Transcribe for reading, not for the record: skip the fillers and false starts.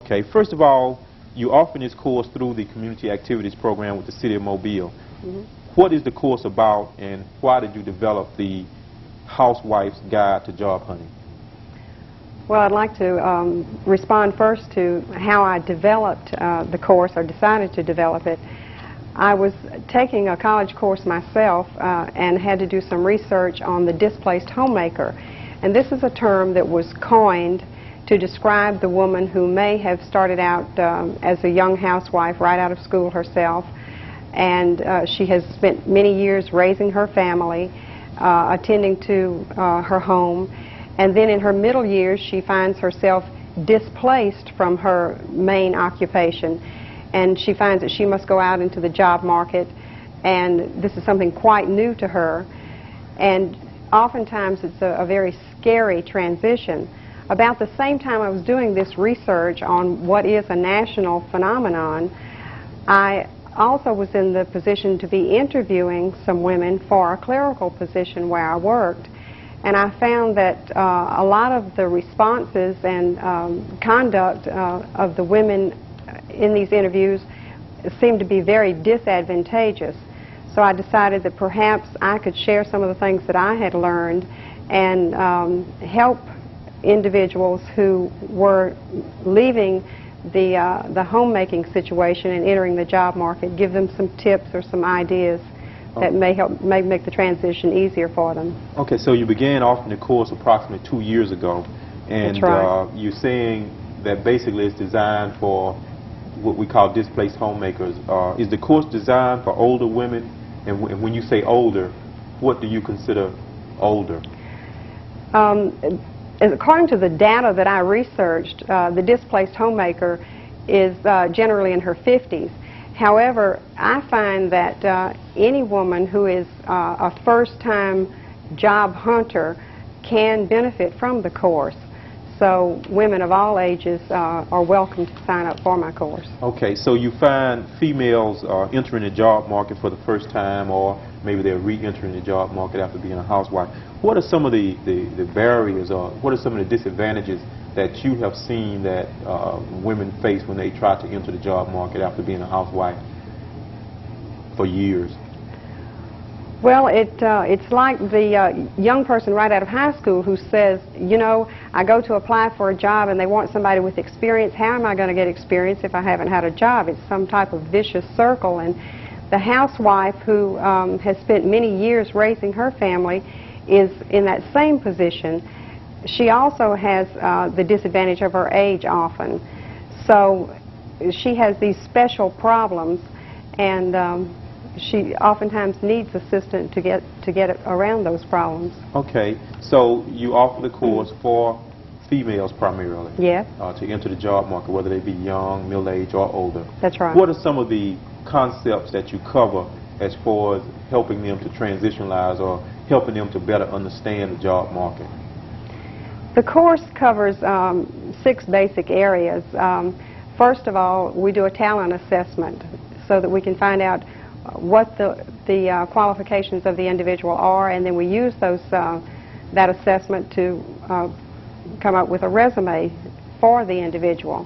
Okay, first of all, you offer this course through the Community Activities Program with the City of Mobile. Mm-hmm. What is the course about, and why did you develop the Housewife's Guide to Job Hunting? Well, I'd like to respond first to how I developed the course, or decided to develop it. I was taking a college course myself and had to do some research on the displaced homemaker. And this is a term that was coined to describe the woman who may have started out as a young housewife right out of school herself, and she has spent many years raising her family, attending to her home, and then in her middle years she finds herself displaced from her main occupation, and she finds that she must go out into the job market, and this is something quite new to her, and oftentimes it's a very scary transition. About the same time I was doing this research on what is a national phenomenon, I also was in the position to be interviewing some women for a clerical position where I worked, and I found that a lot of the responses and conduct of the women in these interviews seemed to be very disadvantageous. So I decided that perhaps I could share some of the things that I had learned and help individuals who were leaving the homemaking situation and entering the job market, give them some tips or some ideas that may make the transition easier for them. Okay, so you began offering the course approximately 2 years ago, and that's right. You're saying that basically it's designed for what we call displaced homemakers. Is the course designed for older women? And when you say older, what do you consider older? According to the data that I researched, the displaced homemaker is generally in her 50s. However, I find that any woman who is a first-time job hunter can benefit from the course. So women of all ages are welcome to sign up for my course. Okay, so you find females entering the job market for the first time, or maybe they're re-entering the job market after being a housewife. What are some of the barriers, or what are some of the disadvantages that you have seen that women face when they try to enter the job market after being a housewife for years? Well, it's like the young person right out of high school who says, you know, I go to apply for a job and they want somebody with experience. How am I going to get experience if I haven't had a job? It's some type of vicious circle. And the housewife who has spent many years raising her family is in that same position. She also has the disadvantage of her age often. So she has these special problems, and she oftentimes needs assistance to get around those problems. Okay, so you offer the course for females primarily. Yes. To enter the job market, whether they be young, middle-aged, or older. That's right. What are some of the concepts that you cover as far as helping them to transitionalize or helping them to better understand the job market? The course covers 6 basic areas. First of all, we do a talent assessment so that we can find out what the qualifications of the individual are, and then we use that assessment to come up with a resume for the individual.